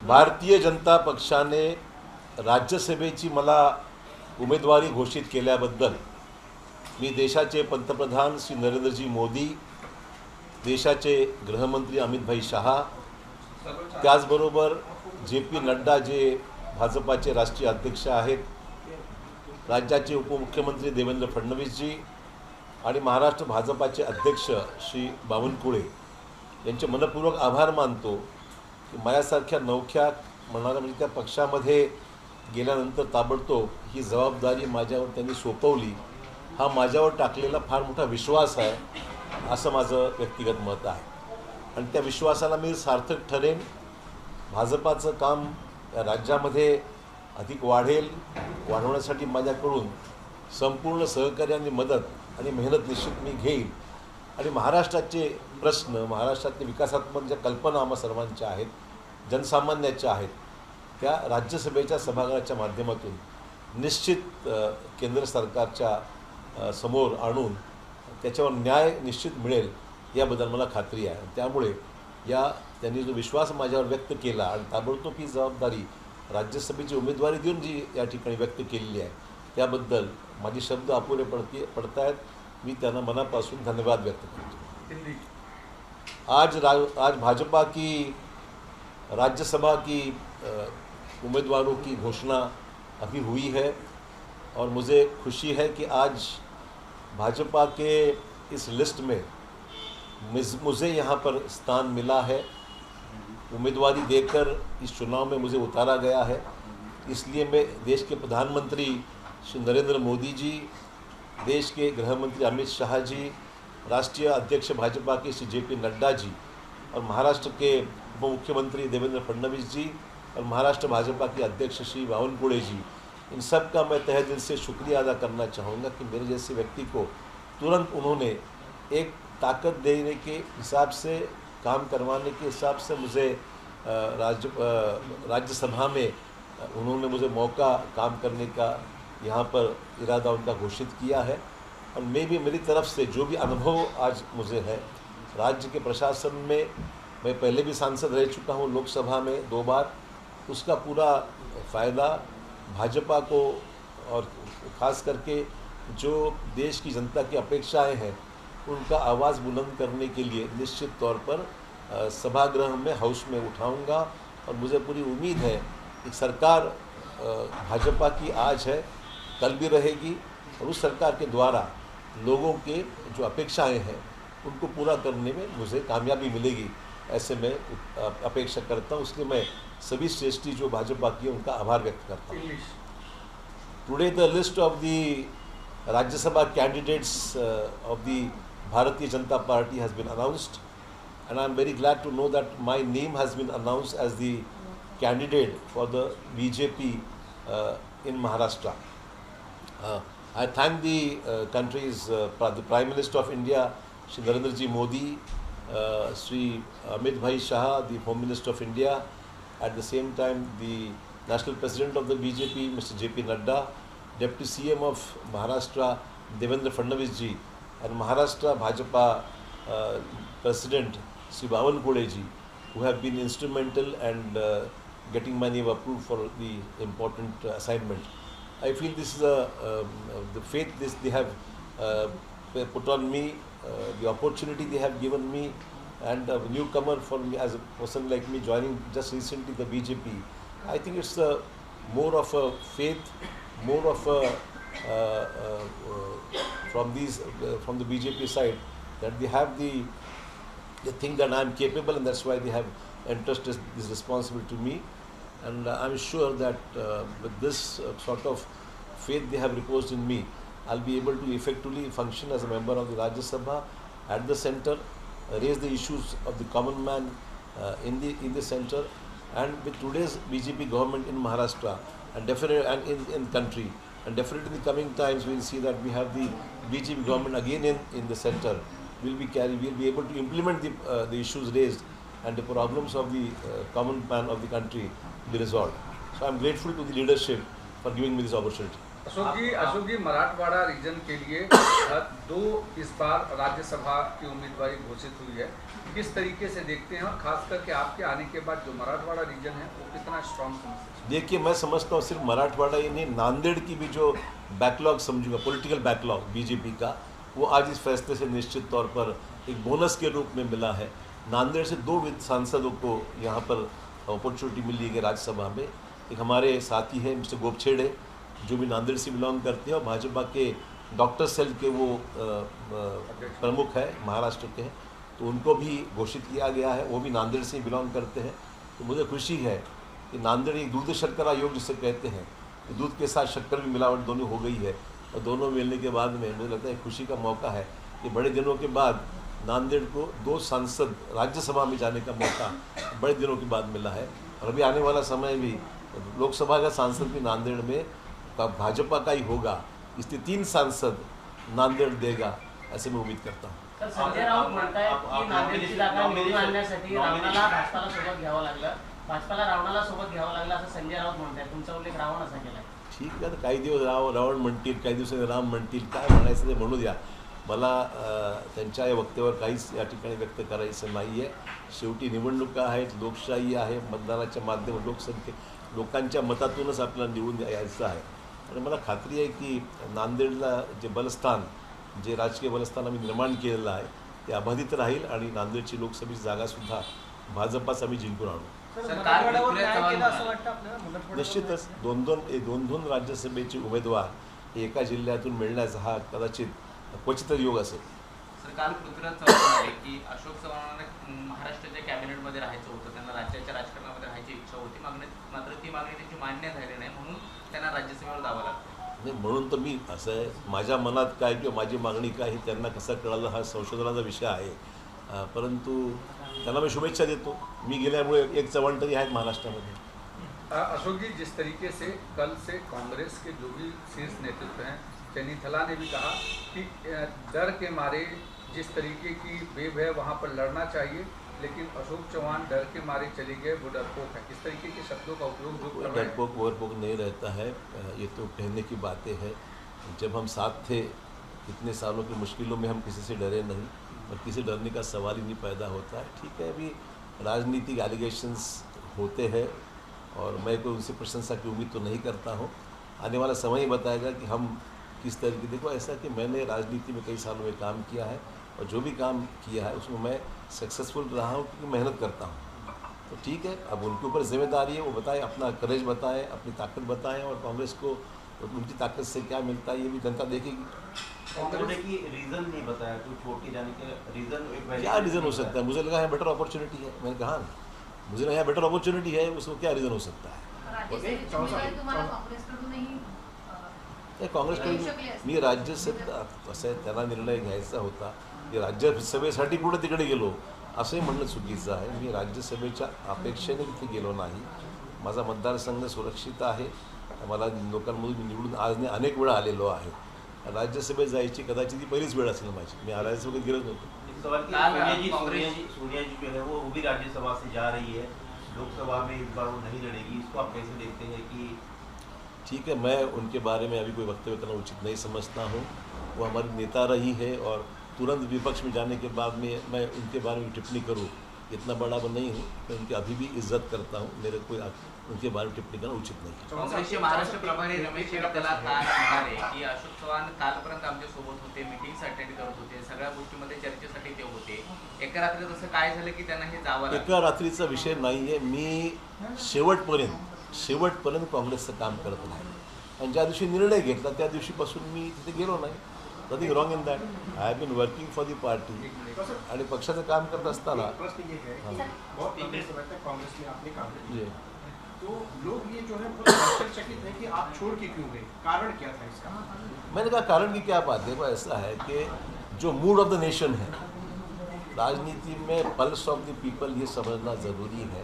भारतीय जनता पक्षाने राज्यसभेची मला उमेदवारी घोषित केल्याबद्दल मी देशाचे पंतप्रधान श्री नरेंद्रजी मोदी, देशाचे गृहमंत्री अमित भाई शहा, त्याचबरोबर जे.पी. नड्डा जे भाजपाचे राष्ट्रीय अध्यक्ष आहेत, राज्याचे उपमुख्यमंत्री देवेंद्र फडणवीसजी आणि महाराष्ट्र भाजपाचे अध्यक्ष श्री बावनकुळे यांचे मनपूर्वक आभार मानतो की माझ्यासारख्या नवख्या म्हणाला म्हणजे त्या पक्षामध्ये गेल्यानंतर ताबडतोब ही जबाबदारी माझ्यावर त्यांनी सोपवली. हा माझ्यावर टाकलेला फार मोठा विश्वास आहे असं माझं व्यक्तिगत मत आहे आणि त्या विश्वासाला मी सार्थक ठरेन. भाजपाचं काम या राज्यामध्ये अधिक वाढवण्यासाठी माझ्याकडून संपूर्ण सहकार्य आणि मदत आणि मेहनत निश्चित मी घेईल आणि महाराष्ट्राचे प्रश्न, महाराष्ट्रातले विकासात्मक ज्या कल्पना आम्हा सर्वांच्या आहेत, जनसामान्याच्या आहेत, त्या राज्यसभेच्या सभागृहाच्या माध्यमातून निश्चित केंद्र सरकारच्या समोर आणून त्याच्यावर न्याय निश्चित मिळेल याबद्दल मला खात्री आहे. त्यामुळे त्यांनी जो विश्वास माझ्यावर व्यक्त केला आणि ताबडतोब ही जबाबदारी राज्यसभेची उमेदवारी देऊन जी या ठिकाणी व्यक्त केलेली आहे त्याबद्दल माझे शब्द अपुरे पडत आहेत. मी त्यांना मनापासून धन्यवाद व्यक्त करतो. आज भाजपा की राज्यसभा की उम्मीदवारों की घोषणा अभी हुई है और मुझे खुशी है कि आज भाजपा के इस लिस्ट में मुझे यहाँ पर स्थान मिला है. उम्मीदवारी देकर इस चुनाव में मुझे उतारा गया है. इसलिए मैं देश के प्रधानमंत्री श्री नरेंद्र मोदी जी, देश के गृहमंत्री अमित शाह जी, राष्ट्रीय अध्यक्ष भाजपा के श्री जे.पी. नड्डा जी और महाराष्ट्र के उप मुख्यमंत्री देवेंद्र फडणवीस जी और महाराष्ट्र भाजपा के अध्यक्ष श्री बावनकुळे जी, इन सब का मैं तहे दिल से शुक्रिया अदा करना चाहूँगा कि मेरे जैसे व्यक्ति को तुरंत उन्होंने एक ताकत देने के हिसाब से, काम करवाने के हिसाब से मुझे राज्यसभा में उन्होंने मुझे मौका काम करने का यहाँ पर इरादा उनका घोषित किया है. और मैं भी मेरी तरफ से जो भी अनुभव आज मुझे है राज्य के प्रशासन में, मैं पहले भी सांसद रह चुका हूँ लोकसभा में 2 बार, उसका पूरा फ़ायदा भाजपा को और ख़ास करके जो देश की जनता की अपेक्षाएं हैं उनका आवाज़ बुलंद करने के लिए निश्चित तौर पर सभागृह में, हाउस में उठाऊंगा. और मुझे पूरी उम्मीद है कि सरकार भाजपा की आज है, कल भी रहेगी और उस सरकार के द्वारा लोगों के जो अपेक्षाएं हैं उनको पूरा करने में मुझे कामयाबी मिलेगी, ऐसे मैं अपेक्षा करता हूँ. इसलिए मैं सभी श्रेष्ठी जो भाजपा की उनका आभार व्यक्त करता हूँ. Today the list of the Rajya Sabha candidates of the Bharatiya Janata Party has been announced and I am very glad to know that my name has been announced as the candidate for the BJP in Maharashtra. I thank the country's the Prime Minister of India, Shri Narendra Ji Modi, Shri Amit Bhai Shah, the Home Minister of India, at the same time the National President of the BJP, Mr. J.P. Nadda, Deputy CM of Maharashtra, Devendra Fadnavis ji, and Maharashtra Bhajapa President, Sri Bawankuळे ji, who have been instrumental and getting my name approved for the important assignment. I feel this is the faith they have put on me, the opportunity they have given me, and a newcomer for me as a person like me joining just recently the BJP. I think it's more of a faith, more of a from the BJP side that they have they think that I am capable, and that's why they have entrusted this responsibility to me. And I'm sure that with this sort of faith they have reposed in me, I'll be able to effectively function as a member of the Rajya Sabha at the center, raise the issues of the common man in the center, and with today's BJP government in Maharashtra and definitely and in country, and definitely in the coming times we'll see that we have the BJP government again in the center. We'll be able to implement the issues raised and the problems of the common man of the country be resolved. So I'm grateful to the leadership for giving me this opportunity. Ashok ji Marathwada region के लिए दो इस बार राज्यसभा की उम्मीदवारी घोषित हुई है, किस तरीके से देखते हैं और खास करके आपके आने के बाद जो मराठवाड़ा रीजन है वो कितना स्ट्रांग समझते हैं? देखिए, मैं समझता हूँ सिर्फ मराठवाड़ा ही नहीं, नांदेड़ की भी जो बैकलॉग समझूंगा, पॉलिटिकल बैकलॉग बीजेपी का, वो आज इस फैसले से निश्चित तौर पर एक बोनस के रूप में मिला है। नांदेड़ से दो सांसदों को यहाँ पर अपॉर्चुनिटी मिली है राज्यसभा में। एक हमारे साथी हैं मिस्टर गोपछेड़े, जो भी नांदेड़ से बिलोंग करते हैं और भाजपा के डॉक्टर सेल के वो प्रमुख है, महाराष्ट्र के हैं, तो उनको भी घोषित किया गया है, वो भी नांदेड़ से ही बिलोंग करते हैं। तो मुझे खुशी है कि नांदेड़ एक दूध शर्करा योग जिसे कहते हैं, दूध के साथ शक्कर भी मिलावट दोनों हो गई है, और दोनों मिलने के बाद में मुझे लगता है खुशी का मौका है कि बड़े दिनों के बाद नांदेड़ को दो सांसद राज्यसभा में जाने का मौका बड़े दिनों के बाद मिला है। और अभी आने वाला समय भी लोकसभा का सांसद भी नांदेड़ में भाजपा का ही होगा, इसलिए 3 सांसद नांदेड़ देगा, ऐसे मैं उम्मीद करता हूँ। तर संजय राऊत म्हणतायत की नांदेडची जागा निवडून आणण्यासाठी रावणाला भाजपाला सोबत घ्यावं लागलं, भाजपाला रावणाला सोबत घ्यावं लागलं असं संजय राऊत म्हणतायत. तुमचा उल्लेख रावण असा केलाय. ठीक आहे, तर काही दिवस रावण म्हणतील, काही दिवसांनी राम म्हणतील, काय म्हणायचं ते म्हणू द्या. मला त्यांच्या या वक्तव्यावर काहीच या ठिकाणी व्यक्त करायचं नाही आहे. शेवटी निवडणुका आहेत, लोकशाही आहे, मतदानाच्या माध्यमातून लोकांच्या मतातूनच आपल्याला निवडून यायचं आहे. आणि मला खात्री आहे की नांदेडला जे बलस्थान, जे राजकीय बलस्थान आम्ही निर्माण केलेलं आहे ते अबाधित राहील आणि नांदेडची लोकसभेची जागासुद्धा भाजपाच आम्ही जिंकून आणू. निश्चितच दोन राज्यसभेचे उमेदवार एका जिल्ह्यातून मिळण्याचा हा कदाचित क्वचित योग असेल. सर, काल पृथ्वीराज चव्हाण म्हणाले की अशोक चव्हाणांना महाराष्ट्राच्या कॅबिनेटमध्ये राहायचं होतं, त्यांना राज्याच्या राजकारणामध्ये राहायची इच्छा होती, मात्र ती मागणी त्यांची मान्य झाली नाही, म्हणून त्यांना राज्यसभेवर जावं लागतं. नाही, म्हणून तर मी असं आहे, माझ्या मनात काय किंवा माझी मागणी काय हे त्यांना कसं कळालं हा संशोधनाचा विषय आहे. परंतु त्यांना मी शुभेच्छा देतो. मी गेल्यामुळे एक चव्हाण तरी आहेत महाराष्ट्रामध्ये. अशोक जी, जिस तरीके से कल से कांग्रेस के जो भी शीर्ष नेतृत्व हैं, चैनीथला ने भी कहा कि डर के मारे जिस तरीके की वेव है वहाँ पर लड़ना चाहिए, लेकिन अशोक चौहान डर के मारे चले गए, वो डरपोक है. इस तरीके के शब्दों का उपयोग जो कर रहे हैं. डरपोक वरपोक नहीं रहता है, ये तो कहने की बातें हैं. जब हम साथ थे इतने सालों की मुश्किलों में हम किसी से डरे नहीं और किसी डरने का सवाल ही नहीं पैदा होता है. ठीक है, अभी राजनीतिक एलिगेशंस होते हैं और मैं कोई उनसे प्रशंसा की उम्मीद तो नहीं करता हूँ. आने वाला समय ही बताएगा कि हम किस तरह की. देखो, ऐसा कि मैंने राजनीति में कई सालों में काम किया है और जो भी काम किया है उसमें मैं सक्सेसफुल रहा हूँ क्योंकि मेहनत करता हूँ. तो ठीक है, अब उनके ऊपर जिम्मेदारी है, वो बताएं, अपना करेज बताएं, अपनी ताकत बताएं और कांग्रेस को उनकी ताकत से क्या मिलता है ये भी जनता देखेगी. की रीज़न नहीं बताया, तो छोड़ के जाने के रीज़न क्या रीज़न हो सकता है? मुझे लगा है बेटर अपॉर्चुनिटी है. मैंने कहा ना, मुझे लगा बेटर अपॉर्चुनिटी है, उसको क्या रीज़न हो सकता है? काँग्रेसकडून मी राज्यसभा असं आहे, त्यांना निर्णय घ्यायचा होता की राज्यसभेसाठी कुठे तिकडे गेलो असंही म्हणणं चुकीचं आहे. मी राज्यसभेच्या अपेक्षेने तिथे गेलो नाही. माझा मतदारसंघ सुरक्षित आहे. मला लोकांमधून निवडून आज नाही अनेक वेळा आलेलो आहे. राज्यसभेत जायची कदाचित ती पहिलीच वेळ असेल माझी. मी राज्यसभेत गेलोच नव्हतो. सोनिया जी जो है वो भी राज्यसभा से जा रही है, लोकसभा में इस बार वो नहीं लड़ेगी, इसको आप कैसे देखते हैं? कि ठीक है, मैं उनके बारे में अभी कोई वक्तव्य करना उचित नहीं समझता हूँ. वो हमारी नेता रही है और तुरंत विपक्ष में जाने के बाद में मैं उनके बारे में टिप्पणी करूँ, इतना बड़ा मैं नहीं हूँ. मैं उनकी अभी भी इज्जत करता हूँ. मेरे कोई उनके बारे में टिप्पणी करना उचित नहीं. काँग्रेसचे महाराष्ट्र प्रभारी रमेश शेट्टीला काल म्हणाले की अशोक चव्हाण कालपर्यंत आमच्यासोबत होते, मीटिंग्स अटेंड करत होते, सगळ्या गोष्टीमध्ये चर्चेसाठी ते होते. एका रात्रीत असं काय झालं की त्यांना हे जावं लागलं? एका रात्रीचा विषय नाही आहे. मी शेवटपर्यंत काँग्रेसचं काम करत नाही आणि ज्या दिवशी निर्णय घेतला त्या दिवशीपासून मी तिथे गेलो नाही. Nothing wrong in that. I have been working for the party आणि पक्षाचं काम करत असताना तो लोग ये जो है बहुत आश्चर्यचकित है कि आप छोड़ के क्यों गए, कारण क्या था इसका? मैंने कहा कारण की क्या बात है. देखो, ऐसा है कि जो मूड ऑफ द नेशन है, राजनीति में पल्स ऑफ द पीपल ये समझना ज़रूरी है.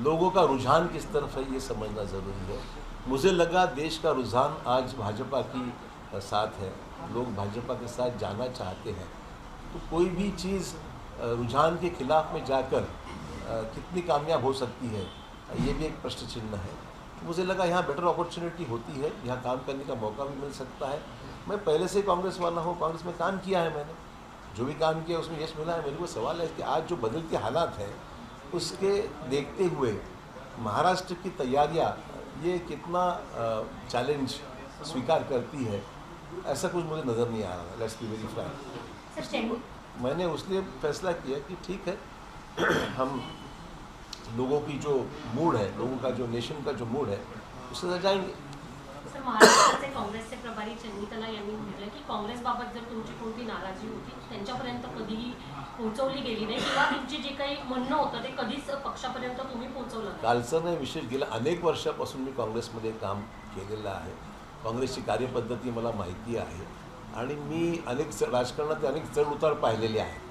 लोगों का रुझान किस तरफ है ये समझना ज़रूरी है. मुझे लगा देश का रुझान आज भाजपा की साथ है. लोग भाजपा के साथ जाना चाहते हैं. तो कोई भी चीज़ रुझान के खिलाफ में जाकर कितनी कामयाब हो सकती है ये भी एक प्रश्न चिन्ह है. मुझे लगा यहाँ बेटर अपॉर्चुनिटी होती है, यहाँ काम करने का मौका भी मिल सकता है। मैं पहले से कांग्रेस वाला हूँ, कांग्रेस में काम किया है मैंने, जो भी काम किया उसमें यश मिला है। मेरे को सवाल है कि आज जो बदलते हालात हैं उसके देखते हुए महाराष्ट्र की तैयारियाँ ये कितना चैलेंज स्वीकार करती है, ऐसा कुछ मुझे नज़र नहीं आ रहा। Let's be very frank. मैंने उसलिए फैसला किया कि ठीक है हम लोगों की जो मूड है, लोगों का जो नेशन का जो मूड है उससे सजाएंगे। सर, महाराष्ट्राचे काँग्रेसचे प्रभारी चन्नीतला यांनी म्हटलं की काँग्रेसबाबत जर तुमची कोणती नाराजी होती त्यांच्यापर्यंत कधीही पोहोचवली गेली नाही किंवा तुमची जे काही म्हणणं होतं ते कधीच पक्षापर्यंत तुम्ही पोहोचवलं नाही. कालचं नाही, विशेष गेल्या अनेक वर्षापासून मी काँग्रेसमध्ये काम केलेलं आहे. काँग्रेसची कार्यपद्धती मला माहिती आहे आणि मी राजकारणात अनेक चढ उतार पाहिलेले आहेत.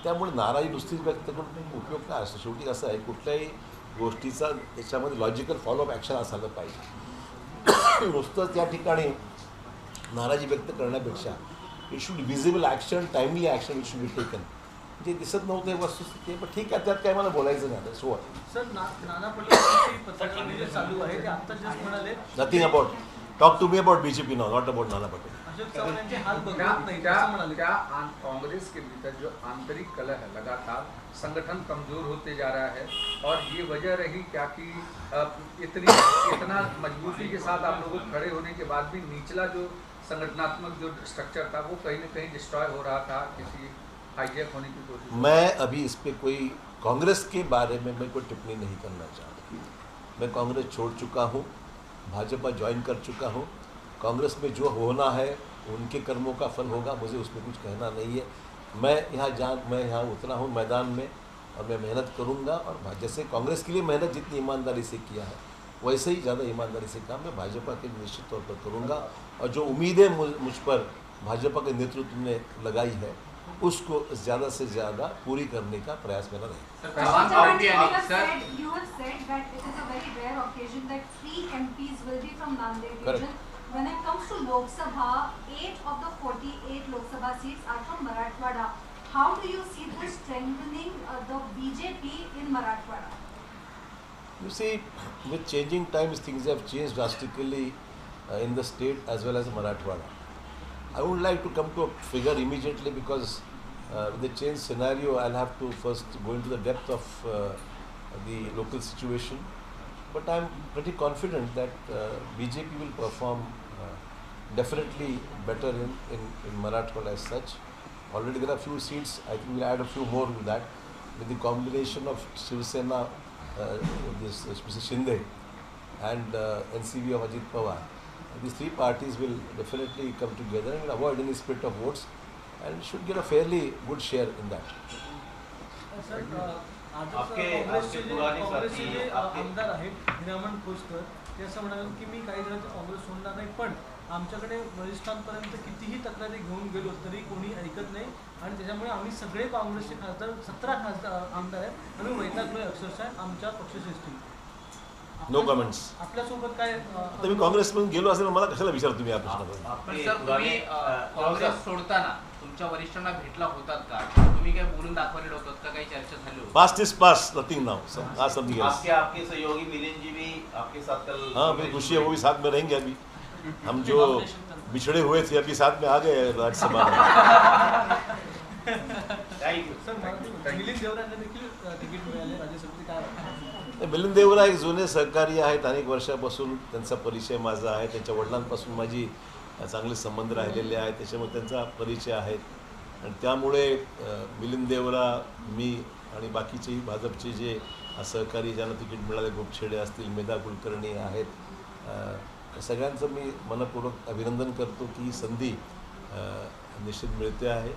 त्यामुळे नाराजी नुसतीच व्यक्त करून उपयोग काय असतो. शेवटी असं आहे, कुठल्याही गोष्टीचा त्याच्यामध्ये लॉजिकल फॉलोअप ॲक्शन असायला पाहिजे. नुसतंच त्या ठिकाणी नाराजी व्यक्त करण्यापेक्षा it should visible action, timely action it should be taken. जे दिसत नव्हते वस्तुस्थिती, पण ठीक आहे, त्यात काय मला बोलायचं नाही. सो सर नाना पटोलेंची पत्रकार परिषद चालू आहे, ते आता जस्ट म्हणाले nothing about talk to me about BJP now, not about Nana Patole. Ashok चव्हाणांचे हाल बघत नाही असं म्हणाले. क्या कांग्रेस के भीतर जो आंतरिक कलह है, लगातार संगठन कमजोर होते जा रहा है और ये वजह रही क्या कि इतना मजबूती के साथ आप लोगों खड़े होने के बाद भी निचला जो संगठनात्मक जो स्ट्रक्चर था वो कहीं ना कहीं डिस्ट्रॉय हो रहा था, किसी हाईजैक होने की कोशिश? मैं अभी इस पर कोई कांग्रेस के बारे में मैं कोई टिप्पणी नहीं करना चाहता. मैं कांग्रेस छोड़ चुका हूँ, भाजपा ज्वाइन कर चुका हूँ. कांग्रेस में जो होना है उनके कर्मों का फल होगा, मुझे उसमें कुछ कहना नहीं है. मैं यहाँ उतरा हूँ मैदान में और मैं मेहनत करूँगा. और जैसे कांग्रेस के लिए मेहनत जितनी ईमानदारी से किया है वैसे ही ज़्यादा ईमानदारी से काम मैं भाजपा के निश्चित तौर पर करूँगा. और जो उम्मीदें मुझ पर भाजपा के नेतृत्व ने लगाई है उसको ज़्यादा से ज़्यादा पूरी करने का प्रयास मेरा रहेगा. You have said that it is a very rare occasion that 3 MPs will be from Nanded Correct. region. When it comes to Lok Sabha, 8 of the 48 Lok Sabha seats are from Marathwada. How do you see this strengthening the BJP in Marathwada? You see, with changing times, things have changed drastically in the state as well as Marathwada. I would like to come to a figure immediately because with the change scenario, I'll have to first go into the depth of the local situation. But I'm pretty confident that BJP will perform definitely better in Marathwada as such. Already there are few seats. I think we'll add a few more with that. With the combination of Shiv Sena, Mr. Shinde, and NCV of Ajit Pawar, these three parties will definitely come together and will avoid any split of votes and should get a fairly good share in that. Sir आपके पुराने काँग्रेसचे साथी, जे आपके- आमदार आहेत हिरामण खोसकर ते असं म्हणाले की मी काही दिवसात काँग्रेस सोडणार नाही, पण आमच्याकडे वरिष्ठांपर्यंत कितीही तक्रारी घेऊन गेलो तरी कोणी ऐकत नाही आणि त्याच्यामुळे आम्ही सगळे काँग्रेसचे खासदार 17 खासदार आमदार आहेत आणि वैतागलोय अक्षरशः आमच्या पक्षश्रेष्ठी. No comments. आपल्यासोबत काय आता मी काँग्रेसमधून गेलो असेल मला कशाला विचारतो तुम्ही या प्रश्नाबद्दल. पण आपके सर पुराने तुम्ही काँग्रेस काँग्रेस सोडताना तुमच्या वरिष्ठांना भेटला होतात का? तुम्ही काय बोलून दाखवलेलं होतं का? काही चर्चा झाली होती? Past is past, nothing now. आज समथिंग else. आपके सहयोगी मिलिंद जी भी आपके साथ कल हाँ, फिर खुशी है, वो भी साथ में रहेंगे. अभी हम जो बिछड़े हुए थे अभी साथ में आ गए राज्यसभा में. Thank you. सर मिलिंद देवरांना देखील तिकीट मिळाले राज्यसभेचे, काय वाटतं? मिलिंद देवरा एक जुने सहकारी आहेत. अनेक वर्षापासून त्यांचा परिचय माझा आहे. त्यांच्या वडिलांपासून माझी चांगले संबंध राहिलेले आहेत, त्याच्यामुळे त्यांचा परिचय आहे. आणि त्यामुळे मिलिंद देवरा, मी आणि बाकीचेही भाजपचे जे सहकारी ज्यांना तिकीट मिळाले, गोपछेडे असतील, मेधा कुलकर्णी आहेत, सगळ्यांचं मी मनपूर्वक अभिनंदन करतो की ही संधी निश्चित मिळते आहे.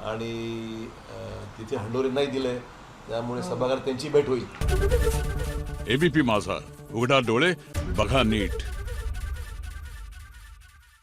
आणि तिथे हंडोरे नाही दिलं आहे, त्यामुळे सभागृहात त्यांची भेट होईल. एबीपी माझा, उघडा डोळे बघा नीट.